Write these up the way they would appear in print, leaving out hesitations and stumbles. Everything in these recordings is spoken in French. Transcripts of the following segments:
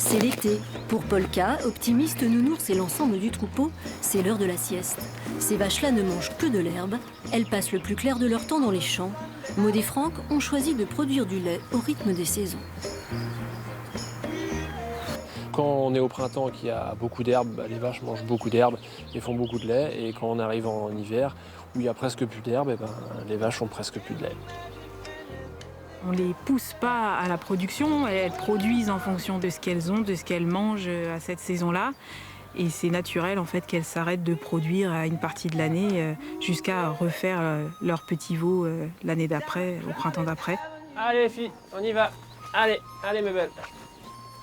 C'est l'été. Pour Polka, optimiste nounours et l'ensemble du troupeau, c'est l'heure de la sieste. Ces vaches-là ne mangent que de l'herbe. Elles passent le plus clair de leur temps dans les champs. Maud et Franck ont choisi de produire du lait au rythme des saisons. Quand on est au printemps qu'il y a beaucoup d'herbe, les vaches mangent beaucoup d'herbe et font beaucoup de lait. Et quand on arrive en hiver, où il y a presque plus d'herbe, les vaches ont presque plus de lait. On ne les pousse pas à la production, elles produisent en fonction de ce qu'elles ont, de ce qu'elles mangent à cette saison-là. Et c'est naturel en fait qu'elles s'arrêtent de produire à une partie de l'année jusqu'à refaire leur petit veau l'année d'après, au printemps d'après. Allez les filles, on y va. Allez, allez mes belles.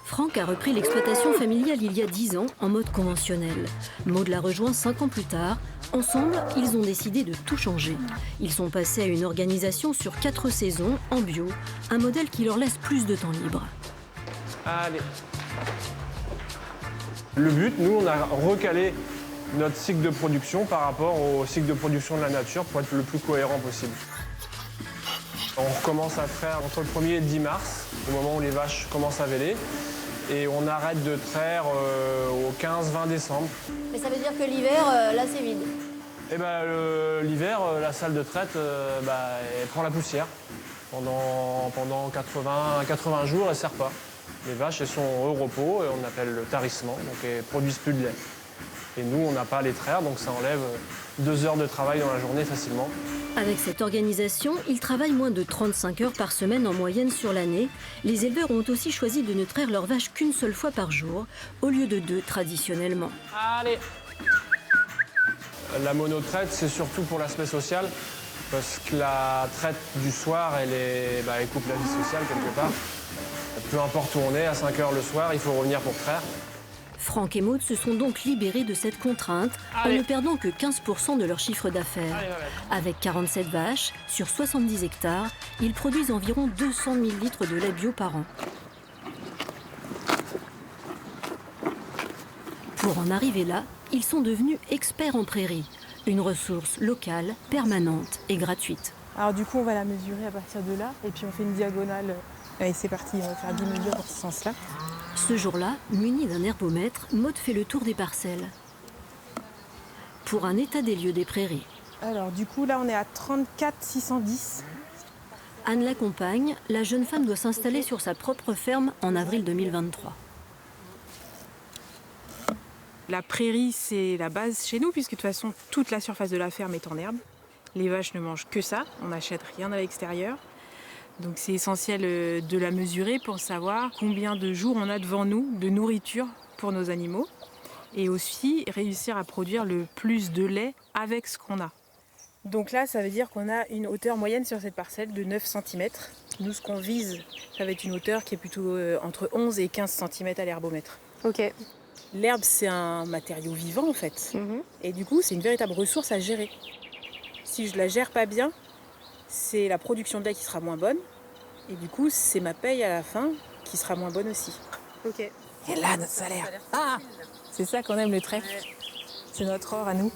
Franck a repris l'exploitation familiale il y a 10 ans en mode conventionnel. Maud l'a rejoint 5 ans plus tard. Ensemble, ils ont décidé de tout changer. Ils sont passés à une organisation sur 4 saisons, en bio, un modèle qui leur laisse plus de temps libre. Allez. Le but, nous, on a recalé notre cycle de production par rapport au cycle de production de la nature pour être le plus cohérent possible. On recommence à traire entre le 1er et le 10 mars, au moment où les vaches commencent à véler. Et on arrête de traire au 15-20 décembre. Mais ça veut dire que l'hiver, là, c'est vide. Et l'hiver, la salle de traite, elle prend la poussière. Pendant 80 jours, elle ne sert pas. Les vaches, elles sont au repos, et on appelle le tarissement, donc elles ne produisent plus de lait. Et nous, on n'a pas à les traire, donc ça enlève 2 heures de travail dans la journée facilement. Avec cette organisation, ils travaillent moins de 35 heures par semaine en moyenne sur l'année. Les éleveurs ont aussi choisi de ne traire leurs vaches qu'une seule fois par jour, au lieu de 2 traditionnellement. Allez. La monotraite, c'est surtout pour l'aspect social, parce que la traite du soir, elle coupe la vie sociale quelque part. Peu importe où on est, à 5 heures le soir, il faut revenir pour traire. Franck et Maud se sont donc libérés de cette contrainte en ne perdant que 15% de leur chiffre d'affaires. Avec 47 vaches, sur 70 hectares, ils produisent environ 200 000 litres de lait bio par an. Pour en arriver là, ils sont devenus experts en prairie, une ressource locale, permanente et gratuite. Alors du coup, on va la mesurer à partir de là, et puis on fait une diagonale. Allez, c'est parti, on va faire 10 mesures dans ce sens-là. Ce jour-là, muni d'un herbomètre, Maud fait le tour des parcelles. Pour un état des lieux des prairies. Alors du coup, là, on est à 34 610. Anne l'accompagne, la jeune femme doit s'installer sur sa propre ferme en avril 2023. La prairie, c'est la base chez nous, puisque de toute façon, toute la surface de la ferme est en herbe. Les vaches ne mangent que ça, on n'achète rien à l'extérieur. Donc c'est essentiel de la mesurer pour savoir combien de jours on a devant nous de nourriture pour nos animaux. Et aussi réussir à produire le plus de lait avec ce qu'on a. Donc là, ça veut dire qu'on a une hauteur moyenne sur cette parcelle de 9 cm. Nous, ce qu'on vise, ça va être une hauteur qui est plutôt entre 11 et 15 cm à l'herbomètre. Ok. L'herbe, c'est un matériau vivant en fait. Et du coup, c'est une véritable ressource à gérer. Si je la gère pas bien, c'est la production de lait qui sera moins bonne. Et du coup, c'est ma paye à la fin qui sera moins bonne aussi. Ok. Et là, notre salaire. Ah, c'est ça qu'on aime le trèfle. C'est notre or à nous.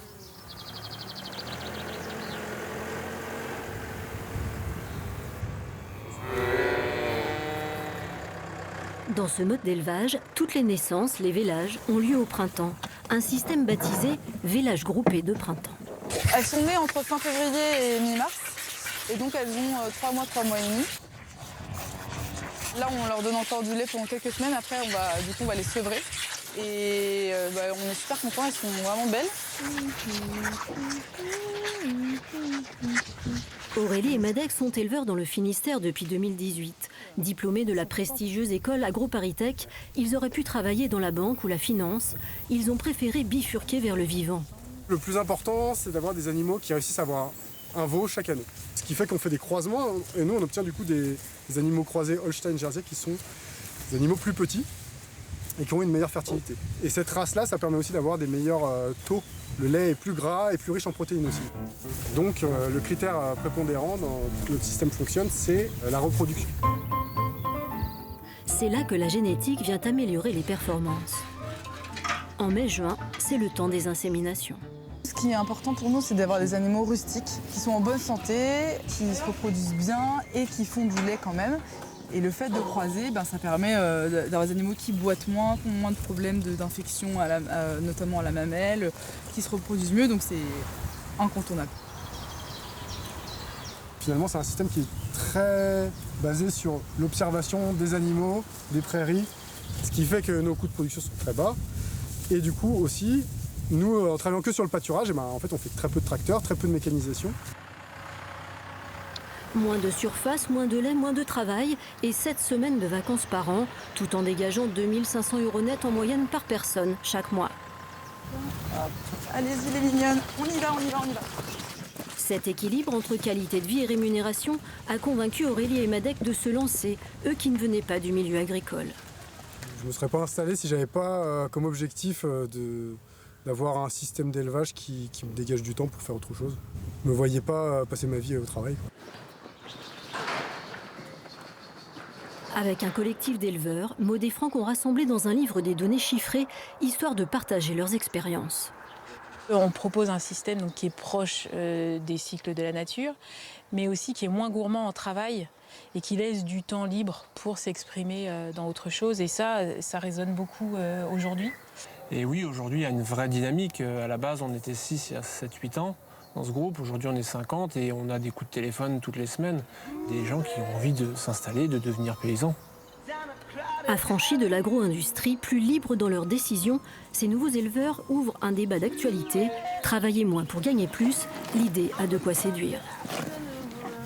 Dans ce mode d'élevage, toutes les naissances, les vélages, ont lieu au printemps. Un système baptisé vélage groupé de printemps. Elles sont nées entre fin février et mi-mars. Et donc elles ont 3 mois et demi. Là, on leur donne encore du lait pendant quelques semaines. Après, on va les sevrer. Et on est super contents, elles sont vraiment belles. Aurélie et Madec sont éleveurs dans le Finistère depuis 2018. Diplômés de la prestigieuse école AgroParisTech, ils auraient pu travailler dans la banque ou la finance. Ils ont préféré bifurquer vers le vivant. Le plus important, c'est d'avoir des animaux qui réussissent à avoir un veau chaque année. Ce qui fait qu'on fait des croisements, et nous on obtient du coup des animaux croisés Holstein-Jersey qui sont des animaux plus petits et qui ont une meilleure fertilité. Et cette race-là, ça permet aussi d'avoir des meilleurs taux. Le lait est plus gras et plus riche en protéines aussi. Donc le critère prépondérant dans tout notre système fonctionne, c'est la reproduction. C'est là que la génétique vient améliorer les performances. En mai-juin, c'est le temps des inséminations. Ce qui est important pour nous, c'est d'avoir des animaux rustiques, qui sont en bonne santé, qui se reproduisent bien et qui font du lait quand même. Et le fait de croiser, ça permet d'avoir des animaux qui boitent moins, qui ont moins de problèmes d'infection, notamment à la mamelle, qui se reproduisent mieux, donc c'est incontournable. Finalement, c'est un système qui est très basé sur l'observation des animaux, des prairies, ce qui fait que nos coûts de production sont très bas. Et du coup aussi, nous, en travaillant que sur le pâturage, en fait, on fait très peu de tracteurs, très peu de mécanisation. Moins de surface, moins de lait, moins de travail et 7 semaines de vacances par an, tout en dégageant 2500 € net en moyenne par personne chaque mois. Allez-y les mignonnes, on y va. Cet équilibre entre qualité de vie et rémunération a convaincu Aurélie et Madec de se lancer, eux qui ne venaient pas du milieu agricole. Je ne me serais pas installé si j'avais pas comme objectif d'avoir un système d'élevage qui me dégage du temps pour faire autre chose. Je ne me voyais pas passer ma vie au travail, quoi. Avec un collectif d'éleveurs, Maud et Franck ont rassemblé dans un livre des données chiffrées, histoire de partager leurs expériences. On propose un système qui est proche des cycles de la nature, mais aussi qui est moins gourmand en travail et qui laisse du temps libre pour s'exprimer dans autre chose. Et ça résonne beaucoup aujourd'hui. Et oui, aujourd'hui, il y a une vraie dynamique. À la base, on était 6 il y a 7-8 ans dans ce groupe. Aujourd'hui, on est 50 et on a des coups de téléphone toutes les semaines. Des gens qui ont envie de s'installer, de devenir paysans. Affranchis de l'agro-industrie, plus libres dans leurs décisions, ces nouveaux éleveurs ouvrent un débat d'actualité. Travailler moins pour gagner plus, l'idée a de quoi séduire.